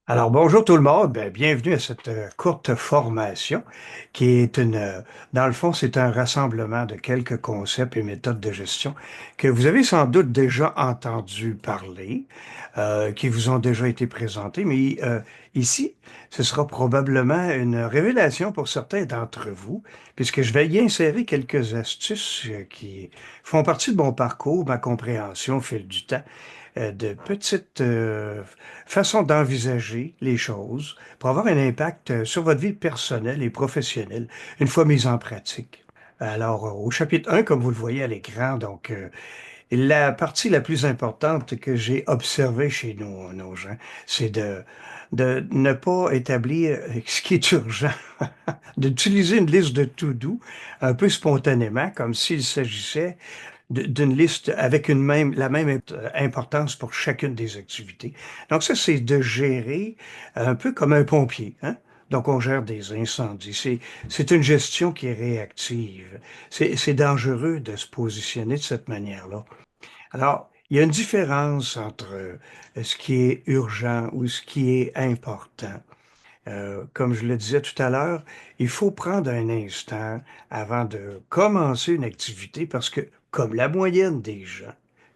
Alors, bonjour tout le monde. Bienvenue à cette courte formation qui est dans le fond, c'est un rassemblement de quelques concepts et méthodes de gestion que vous avez sans doute déjà entendu parler, qui vous ont déjà été présentés, mais ici, ce sera probablement une révélation pour certains d'entre vous, puisque je vais y insérer quelques astuces qui font partie de mon parcours, ma compréhension au fil du temps de petites façons d'envisager les choses pour avoir un impact sur votre vie personnelle et professionnelle une fois mise en pratique. Alors, au chapitre 1, comme vous le voyez à l'écran, la partie la plus importante que j'ai observée chez nos gens, c'est de ne pas établir ce qui est urgent, d'utiliser une liste de to-do un peu spontanément, comme s'il s'agissait d'une liste avec la même importance pour chacune des activités. Donc ça, c'est de gérer un peu comme un pompier, hein? Donc on gère des incendies. C'est une gestion qui est réactive. C'est dangereux de se positionner de cette manière-là. Alors, il y a une différence entre ce qui est urgent ou ce qui est important. Comme je le disais tout à l'heure, il faut prendre un instant avant de commencer une activité parce que, comme la moyenne des gens,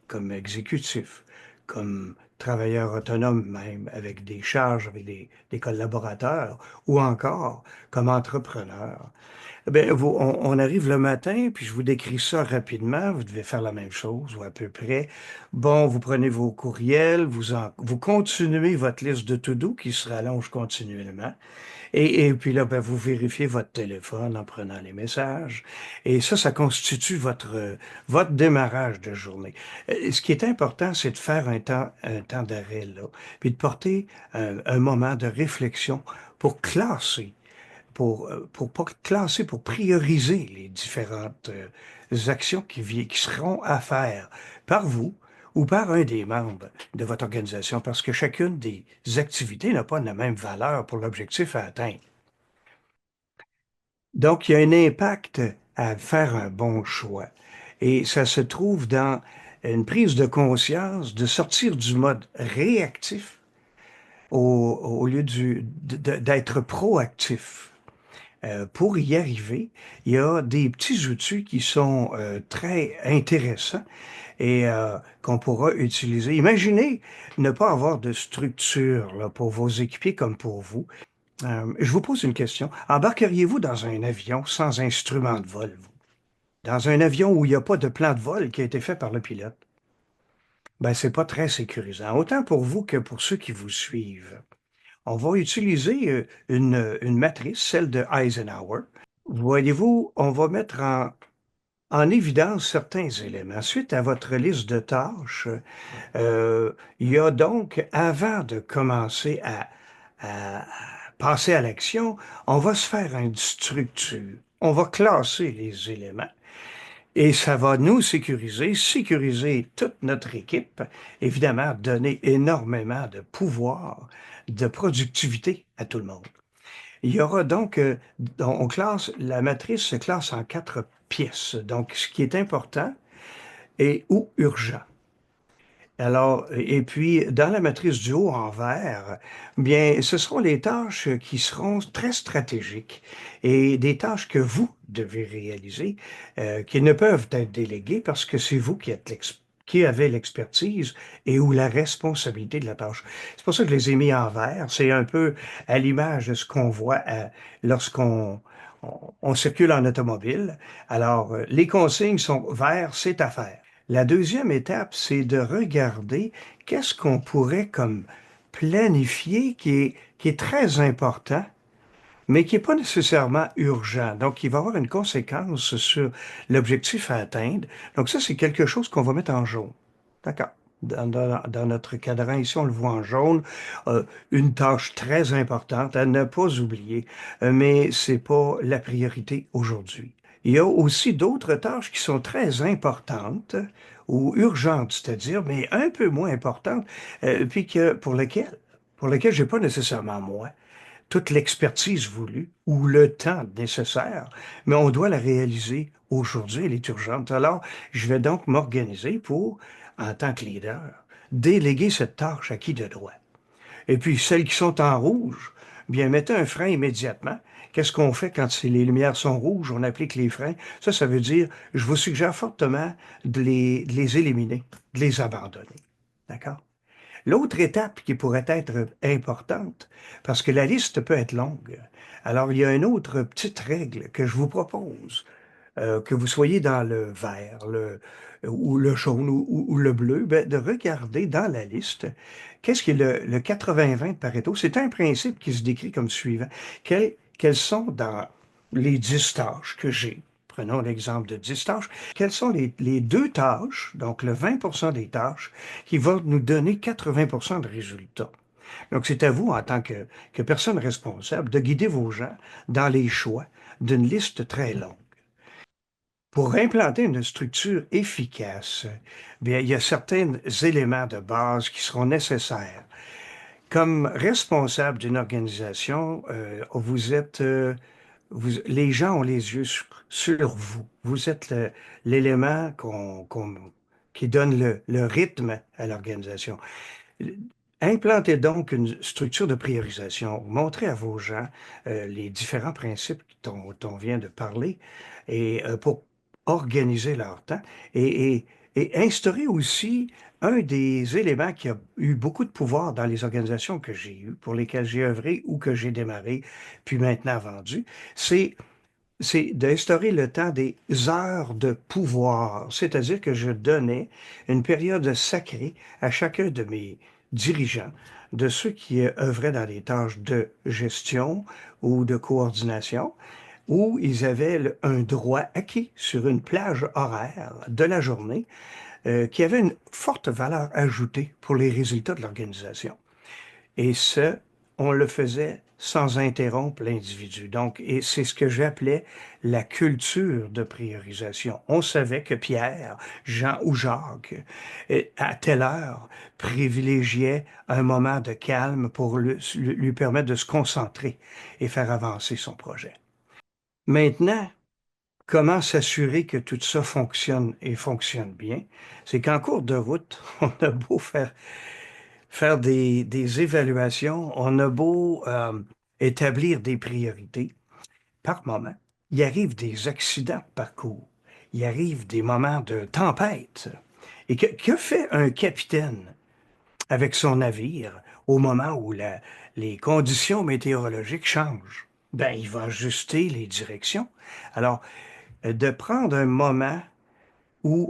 comme exécutifs, comme travailleurs autonomes même, avec des charges, avec des collaborateurs, ou encore comme entrepreneurs, on arrive le matin, puis je vous décris ça rapidement. Vous devez faire la même chose, ou à peu près. Bon, vous prenez vos courriels, vous continuez votre liste de to-do qui se rallonge continuellement. Et puis là, vous vérifiez votre téléphone en prenant les messages. Et ça constitue votre démarrage de journée. Ce qui est important, c'est de faire un temps d'arrêt là, puis de porter un moment de réflexion pour classer pour pas classer, pour prioriser les différentes actions qui seront à faire par vous ou par un des membres de votre organisation, parce que chacune des activités n'a pas la même valeur pour l'objectif à atteindre. Donc, il y a un impact à faire un bon choix. Et ça se trouve dans une prise de conscience de sortir du mode réactif au lieu d'être proactif. Pour y arriver, il y a des petits outils qui sont très intéressants et qu'on pourra utiliser. Imaginez ne pas avoir de structure là, pour vos équipiers comme pour vous. Je vous pose une question. Embarqueriez-vous dans un avion sans instrument de vol, vous? Dans un avion où il n'y a pas de plan de vol qui a été fait par le pilote? Ben, c'est pas très sécurisant, autant pour vous que pour ceux qui vous suivent. On va utiliser une matrice, celle de Eisenhower. Voyez-vous, on va mettre en évidence certains éléments. Suite à votre liste de tâches, il y a donc, avant de commencer à passer à l'action, on va se faire une structure. On va classer les éléments et ça va nous sécuriser toute notre équipe, évidemment, donner énormément de pouvoir, de productivité à tout le monde. Il y aura donc, la matrice se classe en quatre pièces. Donc, ce qui est important est ou urgent. Alors, et puis, dans la matrice du haut en vert, bien, ce seront les tâches qui seront très stratégiques et des tâches que vous devez réaliser, qui ne peuvent être déléguées parce que c'est vous qui avez l'expertise et ou la responsabilité de la tâche. C'est pour ça que je les ai mis en vert. C'est un peu à l'image de ce qu'on voit lorsqu'on circule en automobile. Alors, les consignes sont verts, c'est à faire. La deuxième étape, c'est de regarder qu'est-ce qu'on pourrait comme planifier qui est très important, mais qui n'est pas nécessairement urgent. Donc, il va avoir une conséquence sur l'objectif à atteindre. Donc, ça, c'est quelque chose qu'on va mettre en jaune. D'accord. Dans notre cadran ici, on le voit en jaune. Une tâche très importante à ne pas oublier, mais c'est pas la priorité aujourd'hui. Il y a aussi d'autres tâches qui sont très importantes ou urgentes, c'est-à-dire, mais un peu moins importantes, puis que pour lesquelles j'ai pas nécessairement moi toute l'expertise voulue ou le temps nécessaire, mais on doit la réaliser aujourd'hui, elle est urgente. Alors, je vais donc m'organiser pour, en tant que leader, déléguer cette tâche à qui de droit. Et puis celles qui sont en rouge, bien mettez un frein immédiatement. Qu'est-ce qu'on fait quand les lumières sont rouges? On applique les freins. Ça veut dire, je vous suggère fortement de les éliminer, de les abandonner. D'accord? L'autre étape qui pourrait être importante, parce que la liste peut être longue, alors il y a une autre petite règle que je vous propose, que vous soyez dans le vert, ou le jaune ou le bleu, ben, de regarder dans la liste qu'est-ce qui est le 80-20 de Pareto. C'est un principe qui se décrit comme suivant. Quelles sont dans les 10 tâches que j'ai? Prenons l'exemple de 10 tâches. Quelles sont les deux tâches, donc le 20% des tâches, qui vont nous donner 80% de résultats? Donc, c'est à vous, en tant que personne responsable, de guider vos gens dans les choix d'une liste très longue. Pour implanter une structure efficace, bien, il y a certains éléments de base qui seront nécessaires. Comme responsable d'une organisation, les gens ont les yeux sur vous. Vous êtes l'élément qui donne le rythme à l'organisation. Implantez donc une structure de priorisation. Montrez à vos gens les différents principes dont on vient de parler et pour organiser leur temps et instaurer aussi un des éléments qui a eu beaucoup de pouvoir dans les organisations que j'ai eues, pour lesquelles j'ai œuvré ou que j'ai démarré, puis maintenant vendu, c'est c'est d'instaurer le temps des heures de pouvoir, c'est-à-dire que je donnais une période sacrée à chacun de mes dirigeants, de ceux qui œuvraient dans des tâches de gestion ou de coordination, où ils avaient un droit acquis sur une plage horaire de la journée qui avait une forte valeur ajoutée pour les résultats de l'organisation. Et ce, on le faisait sans interrompre l'individu. Donc, et c'est ce que j'appelais la culture de priorisation. On savait que Pierre, Jean ou Jacques, à telle heure, privilégiait un moment de calme pour lui permettre de se concentrer et faire avancer son projet. Maintenant, comment s'assurer que tout ça fonctionne et fonctionne bien? C'est qu'en cours de route, on a beau faire des évaluations, on a beau établir des priorités. Par moment, il arrive des accidents de parcours. Il arrive des moments de tempête. Et que fait un capitaine avec son navire au moment où les conditions météorologiques changent? Ben, il va ajuster les directions. Alors, de prendre un moment où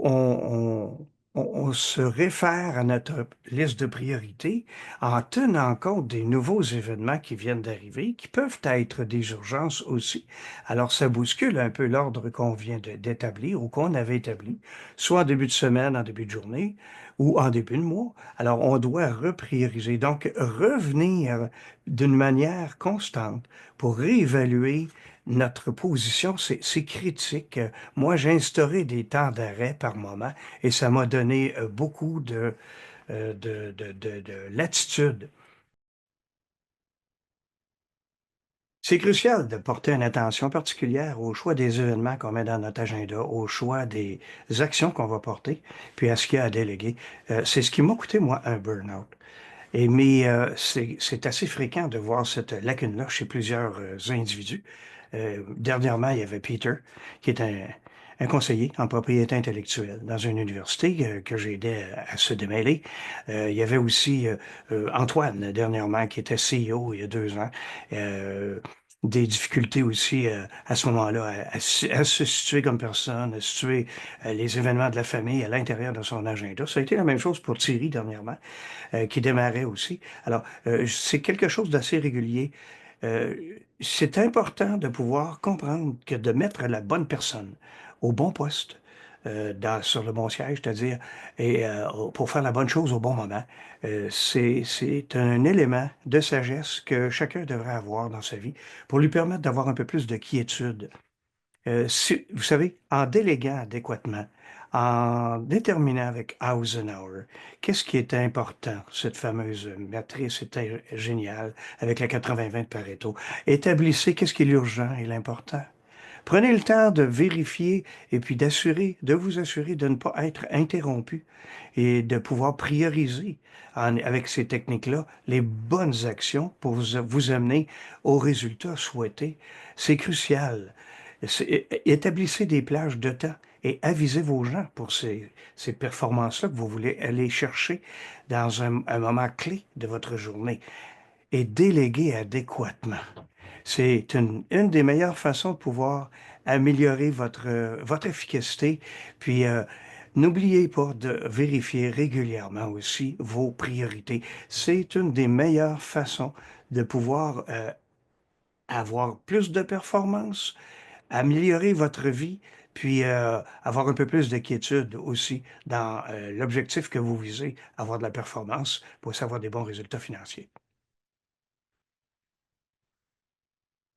on se réfère à notre liste de priorités en tenant compte des nouveaux événements qui viennent d'arriver, qui peuvent être des urgences aussi. Alors, ça bouscule un peu l'ordre qu'on vient d'établir ou qu'on avait établi, soit en début de semaine, en début de journée ou en début de mois. Alors, on doit reprioriser, donc revenir d'une manière constante pour réévaluer notre position, c'est critique. Moi, j'ai instauré des temps d'arrêt par moment et ça m'a donné beaucoup de latitude. C'est crucial de porter une attention particulière au choix des événements qu'on met dans notre agenda, au choix des actions qu'on va porter, puis à ce qu'il y a à déléguer. C'est ce qui m'a coûté, moi, un burn-out. Mais c'est assez fréquent de voir cette lacune-là chez plusieurs individus. Dernièrement, il y avait Peter, qui est un conseiller en propriété intellectuelle dans une université que j'ai aidé à se démêler. Il y avait aussi Antoine, dernièrement, qui était CEO il y a 2 ans. Euh, des difficultés aussi à ce moment-là à se situer comme personne, à situer les événements de la famille à l'intérieur de son agenda. Ça a été la même chose pour Thierry dernièrement qui démarrait aussi. Alors, c'est quelque chose d'assez régulier. Euh, c'est important de pouvoir comprendre que de mettre la bonne personne au bon poste, sur le bon siège, c'est-à-dire, et pour faire la bonne chose au bon moment, c'est un élément de sagesse que chacun devrait avoir dans sa vie pour lui permettre d'avoir un peu plus de quiétude vous savez, en déléguant adéquatement, en déterminant avec Eisenhower, qu'est-ce qui est important, cette fameuse matrice était géniale avec la 80-20 de Pareto. Établissez qu'est-ce qui est l'urgent et l'important. Prenez le temps de vérifier et puis de vous assurer de ne pas être interrompu et de pouvoir prioriser avec ces techniques-là les bonnes actions pour vous amener au résultat souhaité. C'est crucial. Établissez des plages de temps et avisez vos gens pour ces performances-là que vous voulez aller chercher dans un moment clé de votre journée et déléguez adéquatement. C'est une des meilleures façons de pouvoir améliorer votre efficacité. Puis, n'oubliez pas de vérifier régulièrement aussi vos priorités. C'est une des meilleures façons de pouvoir avoir plus de performance, améliorer votre vie, puis avoir un peu plus de quiétude aussi dans l'objectif que vous visez, avoir de la performance pour avoir des bons résultats financiers.